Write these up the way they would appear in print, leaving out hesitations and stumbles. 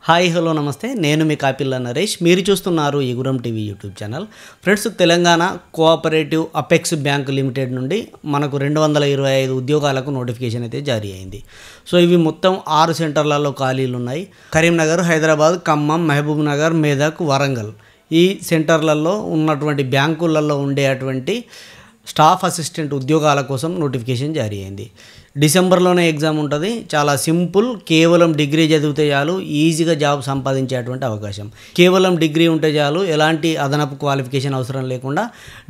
Hi hello నమస్తే నేను మీ కాపిల్ల నరేష్ మీరు చూస్తున్నారు ఈగురం TV YouTube channel friends Telangana cooperative apex bank limited నుండి మనకు 225 ఉద్యోగాలకు నోటిఫికేషన్ అయితే జారీ అయింది. సో ఇవి మొత్తం 6 సెంటర్లలో ఖాళీలు ఉన్నాయి. కరీంనగర్, హైదరాబాద్, ఖమ్మం, మహబూబ్ నగర్, మెదక్, వరంగల్ ఈ సెంటర్లలో ఉన్నటువంటి బ్యాంకులలో ఉండేటువంటి స్టాఫ్ అసిస్టెంట్ ఉద్యోగాల కోసం నోటిఫికేషన్ జారీ అయింది. డిసెంబర్లోనే ఎగ్జామ్ ఉంటుంది. చాలా సింపుల్, కేవలం డిగ్రీ చదివితే చాలు ఈజీగా జాబ్ సంపాదించేటువంటి అవకాశం. కేవలం డిగ్రీ ఉంటే చాలు, ఎలాంటి అదనపు క్వాలిఫికేషన్ అవసరం లేకుండా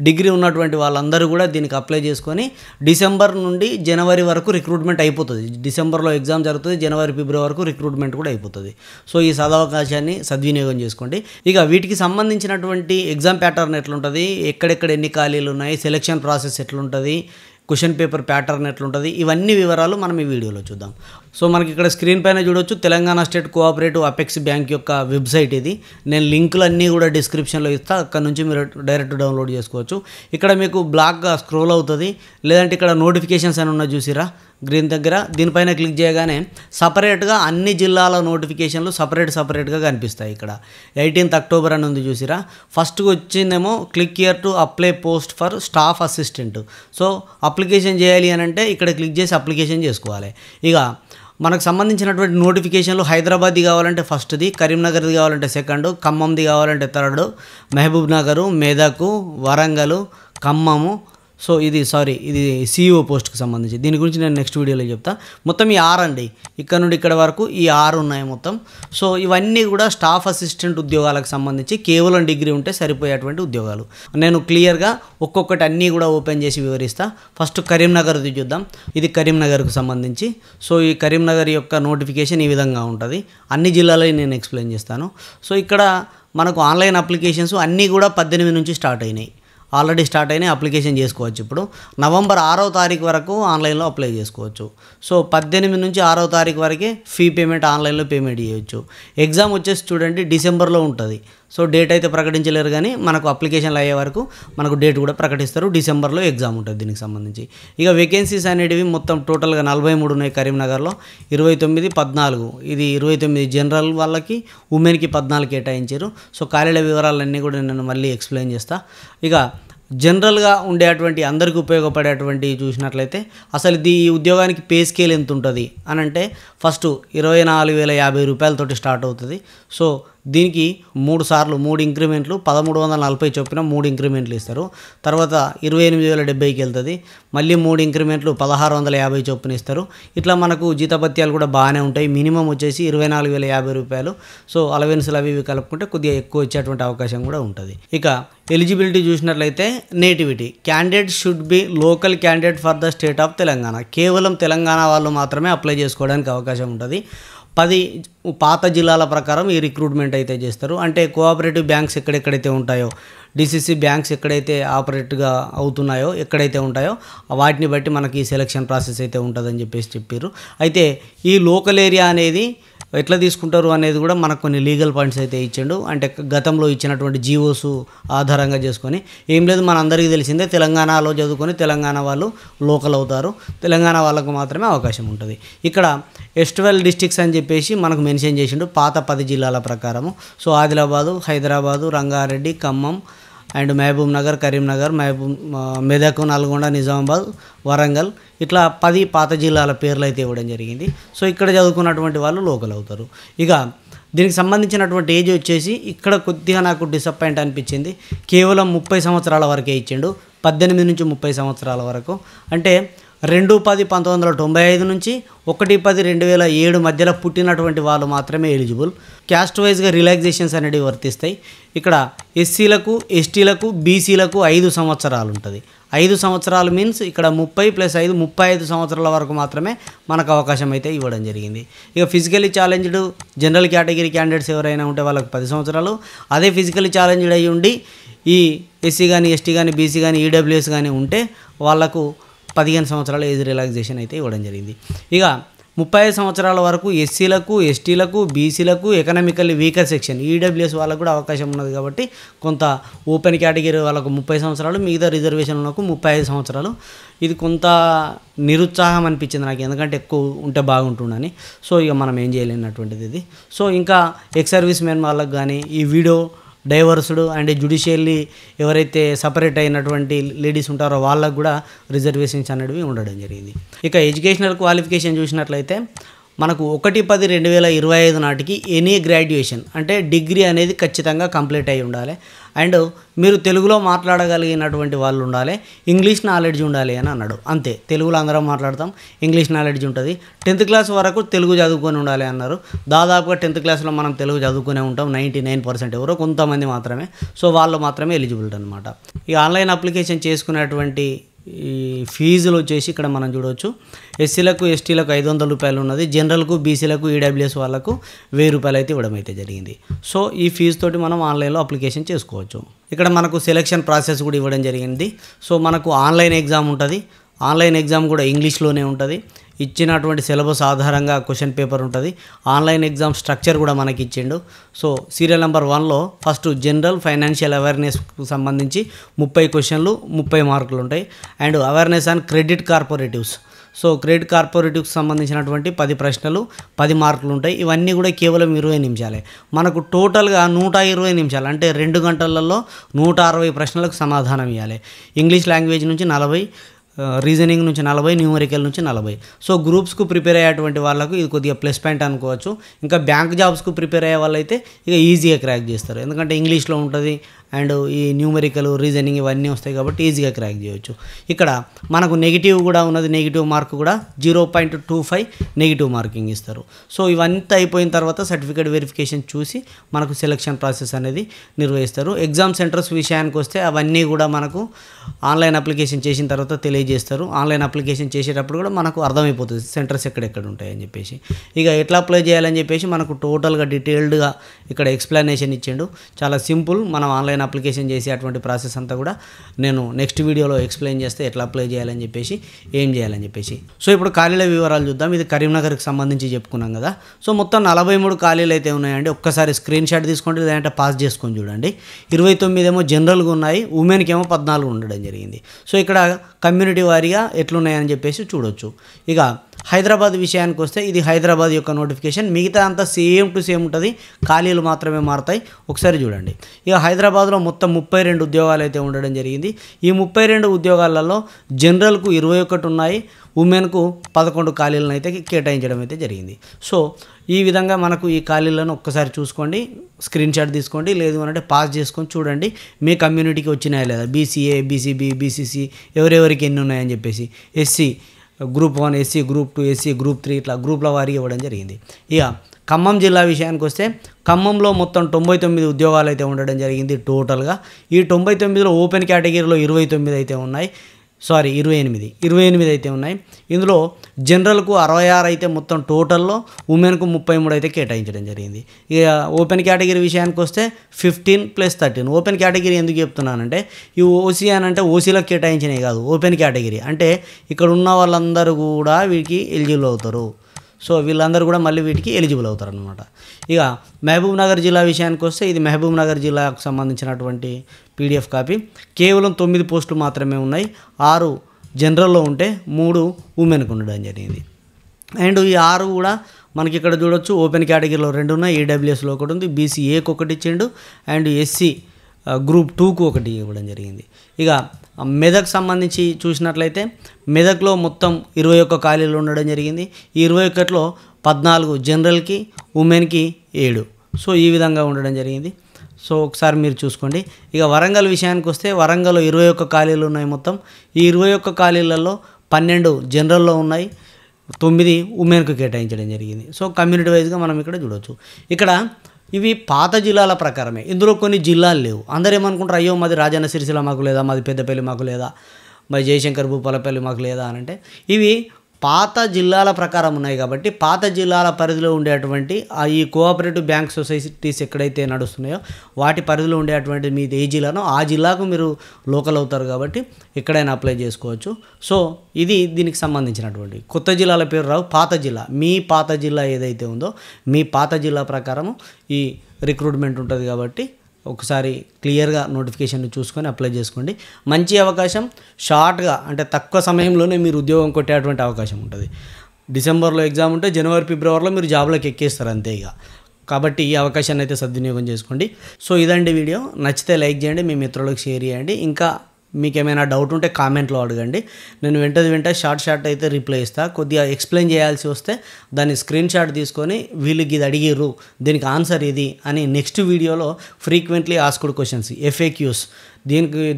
డిగ్రీ ఉన్నటువంటి వాళ్ళందరూ కూడా దీనికి అప్లై చేసుకొని డిసెంబర్ నుండి జనవరి వరకు రిక్రూట్మెంట్ అయిపోతుంది. డిసెంబర్లో ఎగ్జామ్ జరుగుతుంది, జనవరి ఫిబ్రవరి వరకు రిక్రూట్మెంట్ కూడా అయిపోతుంది. సో ఈ సదవకాశాన్ని సద్వినియోగం చేసుకోండి. ఇక వీటికి సంబంధించినటువంటి ఎగ్జామ్ ప్యాటర్న్ ఎట్లుంటుంది, ఎక్కడెక్కడ ఎన్ని ఖాళీలు ఉన్నాయి, సెలక్షన్ ప్రాసెస్ ఎట్లుంటుంది, క్వశ్చన్ పేపర్ ప్యాటర్న్ ఎట్లుంటుంది, ఇవన్నీ వివరాలు మనం ఈ వీడియోలో చూద్దాం. సో మనకి ఇక్కడ స్క్రీన్ పైన చూడొచ్చు Telangana state cooperative apex bank యొక్క వెబ్సైట్ ఇది. నేను లింకులు అన్నీ కూడా డిస్క్రిప్షన్లో ఇస్తాను, అక్కడ నుంచి మీరు డైరెక్ట్ డౌన్లోడ్ చేసుకోవచ్చు. ఇక్కడ మీకు బ్లాక్గా స్క్రోల్ అవుతుంది, లేదంటే ఇక్కడ నోటిఫికేషన్స్ అని ఉన్నది చూసిరా గ్రీన్ దగ్గర, దీనిపైన క్లిక్ చేయగానే సపరేట్గా అన్ని జిల్లాల నోటిఫికేషన్లు సపరేట్గా కనిపిస్తాయి. ఇక్కడ 18th అక్టోబర్ అని ఉంది చూసిరా. ఫస్ట్కి వచ్చిందేమో click here to apply post for staff assistant. So application చేయాలి అని అంటే ఇక్కడ క్లిక్ చేసి అప్లికేషన్ చేసుకోవాలి. ఇక మనకు సంబంధించినటువంటి నోటిఫికేషన్లు హైదరాబాద్ది కావాలంటే ఫస్ట్ది, కరీంనగర్ది కావాలంటే సెకండ్, ఖమ్మంది కావాలంటే థర్డ్, మహబూబ్ నగరు, మెదక్, వరంగల్, ఖమ్మము. సో ఇది సిఇఓ పోస్ట్కి సంబంధించి, దీని గురించి నేను నెక్స్ట్ వీడియోలో చెప్తా. మొత్తం ఈ 6 అండి, ఇక్కడ నుండి ఇక్కడ వరకు ఈ 6 ఉన్నాయి మొత్తం. సో ఇవన్నీ కూడా స్టాఫ్ అసిస్టెంట్ ఉద్యోగాలకు సంబంధించి కేవలం డిగ్రీ ఉంటే సరిపోయేటువంటి ఉద్యోగాలు. నేను క్లియర్గా ఒక్కొక్కటి అన్నీ కూడా ఓపెన్ చేసి వివరిస్తా. ఫస్ట్ కరీంనగర్ది చూద్దాం. ఇది కరీంనగర్కు సంబంధించి. సో ఈ కరీంనగర్ యొక్క నోటిఫికేషన్ ఈ విధంగా ఉంటుంది. అన్ని జిల్లాలో నేను ఎక్స్ప్లెయిన్ చేస్తాను. సో ఇక్కడ మనకు ఆన్లైన్ అప్లికేషన్స్ అన్నీ కూడా 18 నుంచి స్టార్ట్ అయినాయి, ఆల్రెడీ స్టార్ట్ అయినాయి. అప్లికేషన్ చేసుకోవచ్చు. ఇప్పుడు నవంబర్ 6వ తారీఖు వరకు ఆన్లైన్లో అప్లై చేసుకోవచ్చు. సో 18 నుంచి 6వ తారీఖు వరకే ఫీ పేమెంట్ ఆన్లైన్లో పేమెంట్ చేయవచ్చు. ఎగ్జామ్ వచ్చేసి చూడండి డిసెంబర్లో ఉంటుంది. సో డేట్ అయితే ప్రకటించలేరు, కానీ మనకు అప్లికేషన్లు అయ్యే వరకు మనకు డేట్ కూడా ప్రకటిస్తారు. డిసెంబర్లో ఎగ్జామ్ ఉంటుంది దీనికి సంబంధించి. ఇక వేకెన్సీస్ అనేటివి మొత్తం టోటల్గా 43 ఉన్నాయి కరీంనగర్లో, 29, 14. ఇది 29 జనరల్ వాళ్ళకి, ఉమెన్కి 14 కేటాయించారు. సో ఖాళీల వివరాలన్నీ కూడా నేను మళ్ళీ ఎక్స్ప్లెయిన్ చేస్తాను. ఇక జనరల్గా ఉండేటువంటి అందరికీ ఉపయోగపడేటువంటి చూసినట్లయితే అసలు ఈ ఉద్యోగానికి పే స్కేల్ ఎంత ఉంటుంది అని అంటే ఫస్ట్ 24,050 రూపాయలతోటి స్టార్ట్ అవుతుంది. సో దీనికి 3 సార్లు 3 ఇంక్రిమెంట్లు 1340 చొప్పున 3 ఇంక్రిమెంట్లు ఇస్తారు. తర్వాత 28,070కి వెళ్తుంది. మళ్ళీ 3 ఇంక్రిమెంట్లు 1650 చొప్పున ఇస్తారు. ఇట్లా మనకు జీతభత్యాలు కూడా బాగానే ఉంటాయి. మినిమం వచ్చేసి 24,050 రూపాయలు. సో అలవెన్స్లు అవి కలుపుకుంటే కొద్దిగా ఎక్కువ వచ్చేటువంటి అవకాశం కూడా ఉంటుంది. ఇక ఎలిజిబిలిటీ చూసినట్లయితే nativity candidate should be local candidate for the state of Telangana. కేవలం తెలంగాణ వాళ్ళు మాత్రమే అప్లై చేసుకోవడానికి అవకాశం ఉంటుంది. 10 పాత జిల్లాల ప్రకారం ఈ రిక్రూట్మెంట్ అయితే చేస్తారు. అంటే కోఆపరేటివ్ బ్యాంక్స్ ఎక్కడెక్కడైతే ఉంటాయో, డిసిసి బ్యాంక్స్ ఎక్కడైతే ఆపరేట్గా అవుతున్నాయో, ఎక్కడైతే ఉంటాయో వాటిని బట్టి మనకి సెలక్షన్ ప్రాసెస్ అయితే ఉంటుందని చెప్పారు. అయితే ఈ లోకల్ ఏరియా అనేది ఎట్లా తీసుకుంటారు అనేది కూడా మనకు కొన్ని లీగల్ పాయింట్స్ అయితే ఇచ్చిండు. అంటే గతంలో ఇచ్చినటువంటి జీవోస్ ఆధారంగా చేసుకొని, ఏం లేదు మనందరికీ తెలిసిందే తెలంగాణలో చదువుకొని తెలంగాణ వాళ్ళు లోకల్ అవుతారు, తెలంగాణ వాళ్ళకు మాత్రమే అవకాశం ఉంటుంది. ఇక్కడ S12 డిస్ట్రిక్ట్స్ అని చెప్పేసి మనకు మెన్షన్ చేసిండు పాత 10 జిల్లాల ప్రకారము. సో ఆదిలాబాదు, హైదరాబాదు, రంగారెడ్డి, ఖమ్మం అండ్ మహబూబ్ నగర్, కరీంనగర్, మెదక్, నల్గొండ, నిజామాబాద్, వరంగల్, ఇట్లా 10 పాత జిల్లాల పేర్లు అయితే ఇవ్వడం జరిగింది. సో ఇక్కడ చదువుకున్నటువంటి వాళ్ళు లోకల్ అవుతారు. ఇక దీనికి సంబంధించినటువంటి ఏజ్ వచ్చేసి ఇక్కడ కొద్దిగా నాకు డిసప్పాయింట్ అనిపించింది. కేవలం 30 సంవత్సరాల వరకే ఇచ్చిండు, 18 నుంచి 30 సంవత్సరాల వరకు. అంటే 2/10/1995 నుంచి 1/10/2007 మధ్యలో పుట్టినటువంటి వాళ్ళు మాత్రమే ఎలిజిబుల్. క్యాస్ట్ వైజ్గా రిలాక్సేషన్స్ అనేవి వర్తిస్తాయి. ఇక్కడ ఎస్సీలకు, ఎస్టీలకు, బీసీలకు 5 సంవత్సరాలు ఉంటుంది. 5 సంవత్సరాలు మీన్స్ ఇక్కడ 30 + 5 35 సంవత్సరాల వరకు మాత్రమే మనకు అవకాశం అయితే ఇవ్వడం జరిగింది. ఇక physically challenged general category candidates ఎవరైనా ఉంటే వాళ్ళకి 10 సంవత్సరాలు. అదే ఫిజికలీ ఛాలెంజ్డ్ అయ్యి ఉండి ఈ ఎస్సీ కానీ, ఎస్టీ కానీ, బీసీ కానీ, ఈడబ్ల్యూఎస్ కానీ ఉంటే వాళ్లకు 15 సంవత్సరాల ఏజ్ రిలాక్సేషన్ అయితే ఇవ్వడం జరిగింది. ఇక 35 సంవత్సరాల వరకు ఎస్సీలకు, ఎస్టీలకు, బీసీలకు, ఎకనామికల్లీ వీకర్ సెక్షన్ ఈడబ్ల్యూఎస్ వాళ్ళకు కూడా అవకాశం ఉన్నది కాబట్టి కొంత ఓపెన్ కేటగిరీ వాళ్ళకు 30 సంవత్సరాలు, మిగతా రిజర్వేషన్ వాళ్ళకు 35 సంవత్సరాలు. ఇది కొంత నిరుత్సాహం అనిపించింది నాకు, ఎందుకంటే ఎక్కువ ఉంటే బాగుంటుందని. సో ఇక మనం ఏం చేయలేనటువంటిది ఇది. సో ఇంకా ఎక్స్ సర్వీస్ మెన్ వాళ్ళకి కానీ, ఈ వీడియో డైవర్స్డ్ అండ్ జ్యుడిషియల్లీ ఎవరైతే సపరేట్ అయినటువంటి లేడీస్ ఉంటారో వాళ్ళకు కూడా రిజర్వేషన్స్ అనేవి ఉండడం జరిగింది. ఇక ఎడ్యుకేషనల్ క్వాలిఫికేషన్ చూసినట్లయితే మనకు 1/10/2025 నాటికి ఎనీ గ్రాడ్యుయేషన్ అంటే డిగ్రీ అనేది ఖచ్చితంగా కంప్లీట్ అయి ఉండాలి. అండ్ మీరు తెలుగులో మాట్లాడగలిగినటువంటి వాళ్ళు ఉండాలి, ఇంగ్లీష్ నాలెడ్జ్ ఉండాలి అని అన్నాడు. అంతే, తెలుగులో అందరం మాట్లాడతాం, ఇంగ్లీష్ నాలెడ్జ్ ఉంటుంది. 10th క్లాస్ వరకు తెలుగు చదువుకొని ఉండాలి అన్నారు. దాదాపుగా 10th క్లాస్లో మనం తెలుగు చదువుకునే ఉంటాం 99%, ఎవరో కొంతమంది మాత్రమే. సో వాళ్ళు మాత్రమే ఎలిజిబుల్ అనమాట. ఈ ఆన్లైన్ అప్లికేషన్ చేసుకునేటువంటి ఈ ఫీజులు వచ్చేసి ఇక్కడ మనం చూడవచ్చు. ఎస్సీలకు, ఎస్టీలకు 500 రూపాయలు ఉన్నది. జనరల్కు, బీసీలకు, ఈడబ్ల్యూఎస్ వాళ్ళకు 1000 రూపాయలు అయితే ఇవ్వడం అయితే జరిగింది. సో ఈ ఫీజు తోటి మనం ఆన్లైన్లో అప్లికేషన్ చేసుకోవచ్చు. ఇక్కడ మనకు సెలక్షన్ ప్రాసెస్ కూడా ఇవ్వడం జరిగింది. సో మనకు ఆన్లైన్ ఎగ్జామ్ ఉంటుంది. ఆన్లైన్ ఎగ్జామ్ కూడా ఇంగ్లీష్లోనే ఉంటుంది. ఇచ్చినటువంటి సిలబస్ ఆధారంగా క్వశ్చన్ పేపర్ ఉంటుంది. ఆన్లైన్ ఎగ్జామ్ స్ట్రక్చర్ కూడా మనకి ఇచ్చిండు. సో సీరియల్ నెంబర్ 1లో ఫస్ట్ జనరల్ ఫైనాన్షియల్ అవేర్నెస్కు సంబంధించి 30 క్వశ్చన్లు 30 మార్కులు ఉంటాయి. And awareness on credit cooperatives, so credit కార్పొరేటివ్కి సంబంధించినటువంటి 10 ప్రశ్నలు 10 మార్కులు ఉంటాయి. ఇవన్నీ కూడా కేవలం 20 నిమిషాలే. మనకు టోటల్గా 120 నిమిషాలు అంటే 2 గంటలలో 160 ప్రశ్నలకు సమాధానం ఇవ్వాలి. ఇంగ్లీష్ లాంగ్వేజ్ నుంచి 40, రీజనింగ్ నుంచి 40, న్యూమరికల్ నుంచి 40. సో గ్రూప్స్కు ప్రిపేర్ అయ్యేటువంటి వాళ్ళకు ఇది కొద్దిగా ప్లస్ పాయింట్ అనుకోవచ్చు. ఇంకా బ్యాంక్ జాబ్స్కు ప్రిపేర్ అయ్యే వాళ్ళైతే ఇక ఈజీగా క్రాక్ చేస్తారు, ఎందుకంటే ఇంగ్లీష్లో ఉంటుంది అండ్ ఈ న్యూమరికల్, రీజనింగ్ ఇవన్నీ వస్తాయి కాబట్టి ఈజీగా క్రాక్ చేయవచ్చు. ఇక్కడ మనకు నెగిటివ్ కూడా ఉన్నది, నెగిటివ్ మార్క్ కూడా 0.25 నెగిటివ్ మార్కింగ్ ఇస్తారు. సో ఇవంతా అయిపోయిన తర్వాత సర్టిఫికేట్ వెరిఫికేషన్ చూసి మనకు సెలక్షన్ ప్రాసెస్ అనేది నిర్వహిస్తారు. ఎగ్జామ్ సెంటర్స్ విషయానికి వస్తే అవన్నీ కూడా మనకు ఆన్లైన్ అప్లికేషన్ చేసిన తర్వాత తెలియజేస్తారు. ఆన్లైన్ అప్లికేషన్ చేసేటప్పుడు కూడా మనకు అర్థమైపోతుంది సెంటర్స్ ఎక్కడెక్కడ ఉంటాయని చెప్పేసి. ఇక ఎట్లా అప్లై చేయాలని చెప్పేసి మనకు టోటల్గా డీటెయిల్డ్గా ఇక్కడ ఎక్స్ప్లెనేషన్ ఇచ్చిండు. చాలా సింపుల్. మనం ఆన్లైన్ అప్లికేషన్ చేసే అటువంటి ప్రాసెస్ అంతా కూడా నేను నెక్స్ట్ వీడియోలో ఎక్స్ప్లెయిన్ చేస్తే ఎట్లా అప్లై చేయాలని చెప్పేసి, ఏం చేయాలని చెప్పేసి. సో ఇప్పుడు ఖాళీల వివరాలు చూద్దాం. ఇది కరీంనగర్కి సంబంధించి చెప్పుకున్నాం కదా. సో మొత్తం 43 ఖాళీలు అయితే ఉన్నాయండి. ఒక్కసారి స్క్రీన్ షాట్ తీసుకోండి, లేదంటే పాస్ చేసుకొని చూడండి. 29 ఏమో జనరల్గా ఉన్నాయి, ఉమెన్కి ఏమో 14 ఉండడం జరిగింది. సో ఇక్కడ కమ్యూనిటీ వారీగా ఎట్లున్నాయని చెప్పేసి చూడొచ్చు. ఇక హైదరాబాద్ విషయానికి వస్తే ఇది హైదరాబాద్ యొక్క నోటిఫికేషన్. మిగతా అంతా సేమ్ టు సేమ్ ఉంటుంది, ఖాళీలు మాత్రమే మారుతాయి. ఒకసారి చూడండి. ఇక హైదరాబాద్లో మొత్తం 32 ఉద్యోగాలు అయితే ఉండడం జరిగింది. ఈ 32 ఉద్యోగాలలో జనరల్కు 21 ఉన్నాయి, ఉమెన్కు 11 ఖాళీలను అయితే కేటాయించడం అయితే జరిగింది. సో ఈ విధంగా మనకు ఈ ఖాళీలను ఒక్కసారి చూసుకోండి, స్క్రీన్ షాట్ తీసుకోండి, లేదు అంటే పాస్ చేసుకొని చూడండి మీ కమ్యూనిటీకి వచ్చినాయా లేదా, బీసీఏ, బీసీబీ, బీసీసీ ఎవరెవరికి ఎన్ని ఉన్నాయని చెప్పేసి. SC group 1, SC group 2, SC group 3 ఇట్లా గ్రూప్ల వారీగా ఇవ్వడం జరిగింది. ఇక ఖమ్మం జిల్లా విషయానికి వస్తే ఖమ్మంలో మొత్తం 99 ఉద్యోగాలు అయితే ఉండడం జరిగింది టోటల్గా. ఈ 99లో ఓపెన్ కేటగిరీలో 29 అయితే ఉన్నాయి, 28 అయితే ఉన్నాయి. ఇందులో జనరల్కు 66 అయితే మొత్తం టోటల్లో, ఉమెన్కు 33 అయితే కేటాయించడం జరిగింది. ఇక ఓపెన్ కేటగిరీ విషయానికి వస్తే 15 + 13. ఓపెన్ కేటగిరీ ఎందుకు చెప్తున్నానంటే ఈ ఓసీ అని అంటే ఓసీలకు కేటాయించినవి కాదు, ఓపెన్ కేటగిరీ అంటే ఇక్కడ ఉన్న వాళ్ళందరూ కూడా వీటికి ఎలిజిబుల్ అవుతారు. సో వీళ్ళందరూ కూడా మళ్ళీ వీటికి ఎలిజిబుల్ అవుతారు అనమాట. ఇక మహబూబ్ నగర్ జిల్లా విషయానికి వస్తే ఇది మహబూబ్ నగర్ జిల్లాకు సంబంధించినటువంటి పీడిఎఫ్ కాపీ. కేవలం 9 పోస్టులు మాత్రమే ఉన్నాయి. 6 జనరల్లో ఉంటే 3 ఉమెన్కి ఉండడం జరిగింది. అండ్ ఈ 6 కూడా మనకి ఇక్కడ చూడొచ్చు. ఓపెన్ కేటగిరీలో 2 ఉన్నాయి, ఈడబ్ల్యూఎస్లో 1 ఉంది, బీసీఏకి 1 ఇచ్చిండు, అండ్ ఎస్సీ గ్రూప్ 2కు 1 ఇవ్వడం జరిగింది. ఇక మెదక్ సంబంధించి చూసినట్లయితే మెదక్లో మొత్తం 21 ఖాళీలు ఉండడం జరిగింది. ఈ 21లో 14 జనరల్కి, ఉమెన్కి 7. సో ఈ విధంగా ఉండడం జరిగింది. సో ఒకసారి మీరు చూసుకోండి. ఇక వరంగల్ విషయానికి వస్తే వరంగల్లో 21 ఖాళీలు ఉన్నాయి మొత్తం. ఈ 21 ఖాళీలలో 12 జనరల్లో ఉన్నాయి, 9 ఉమెన్కు కేటాయించడం జరిగింది. సో కమ్యూనిటీ వైజ్గా మనం ఇక్కడ చూడవచ్చు. ఇక్కడ ఇవి పాత జిల్లాల ప్రకారమే, ఇందులో కొన్ని జిల్లాలు లేవు. అందరూ ఏమనుకుంటారు, అయ్యో మాది రాజన్న సిరిసిల్ల మాకు లేదా, మాది పెద్దపల్లి మాకు లేదా, మాది జయశంకర్ భూపాలపల్లి మాకు లేదా అని అంటే ఇవి పాత జిల్లాల ప్రకారం ఉన్నాయి కాబట్టి పాత జిల్లాల పరిధిలో ఉండేటువంటి ఈ కోఆపరేటివ్ బ్యాంక్ సొసైటీస్ ఎక్కడైతే నడుస్తున్నాయో వాటి పరిధిలో ఉండేటువంటి మీది ఏ జిల్లానో ఆ జిల్లాకు మీరు లోకల్ అవుతారు కాబట్టి ఎక్కడైనా అప్లై చేసుకోవచ్చు. సో ఇది దీనికి సంబంధించినటువంటి కొత్త జిల్లాల పేరు రావు, పాత జిల్లా మీ పాత జిల్లా ఏదైతే ఉందో మీ పాత జిల్లా ప్రకారం ఈ రిక్రూట్మెంట్ ఉంటుంది కాబట్టి ఒకసారి క్లియర్గా నోటిఫికేషన్ చూసుకొని అప్లై చేసుకోండి. మంచి అవకాశం, షార్ట్గా అంటే తక్కువ సమయంలోనే మీరు ఉద్యోగం కొట్టేటువంటి అవకాశం ఉంటుంది. డిసెంబర్లో ఎగ్జామ్ ఉంటే జనవరి ఫిబ్రవరిలో మీరు జాబ్లోకి ఎక్కేస్తారు అంతే ఇక. కాబట్టి ఈ అవకాశాన్ని అయితే సద్వినియోగం చేసుకోండి. సో ఇదండి వీడియో. నచ్చితే లైక్ చేయండి, మీ మిత్రులకు షేర్ చేయండి. ఇంకా మీకు ఏమైనా డౌట్ ఉంటే కామెంట్లో అడగండి. నేను వెంట షార్ట్ అయితే రిప్లై ఇస్తాను. కొద్దిగా ఎక్స్ప్లెయిన్ చేయాల్సి వస్తే దాన్ని స్క్రీన్ షాట్ తీసుకొని వీళ్ళకి ఇది అడిగిర్రు దీనికి ఆన్సర్ ఇది అని నెక్స్ట్ వీడియోలో ఫ్రీక్వెంట్లీ ఆస్క్డ్ క్వశ్చన్స్ FAQs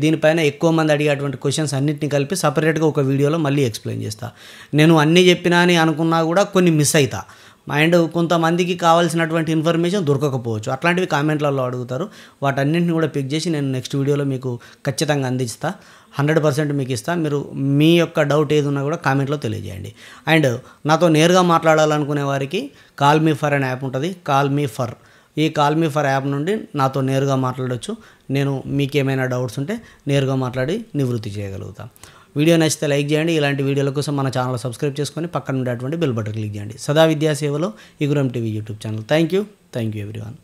దీనిపైన ఎక్కువ మంది అడిగేటువంటి క్వశ్చన్స్ అన్నింటినీ కలిపి సపరేట్గా ఒక వీడియోలో మళ్ళీ ఎక్స్ప్లెయిన్ చేస్తాను. నేను అన్నీ చెప్పినా అని అనుకున్నా కూడా కొన్ని మిస్ అవుతా అండ్ కొంతమందికి కావాల్సినటువంటి ఇన్ఫర్మేషన్ దొరకకపోవచ్చు. అట్లాంటివి కామెంట్లలో అడుగుతారు. వాటన్నింటిని కూడా పిక్ చేసి నేను నెక్స్ట్ వీడియోలో మీకు ఖచ్చితంగా అందిస్తా. 100% మీకు ఇస్తా. మీరు మీ యొక్క డౌట్ ఏది ఉన్నా కూడా కామెంట్లో తెలియజేయండి. అండ్ నాతో నేరుగా మాట్లాడాలనుకునే వారికి కాల్ మీ ఫర్ అనే యాప్ ఉంటుంది. ఈ కాల్ మీ ఫర్ యాప్ నుండి నాతో నేరుగా మాట్లాడవచ్చు. నేను మీకు ఏమైనా డౌట్స్ ఉంటే నేరుగా మాట్లాడి నివృత్తి చేయగలుగుతాను. వీడియో నచ్చితే లైక్ చేయండి. ఇలాంటి వీడియోల కోసం మన ఛానల్ సబ్స్క్రైబ్ చేసుకొని పక్కన ఉండేటువంటి బెల్ బటన్ క్లిక్ చేయండి. సదా విద్యా సేవలో Iguram TV YouTube channel. Thank you everyone.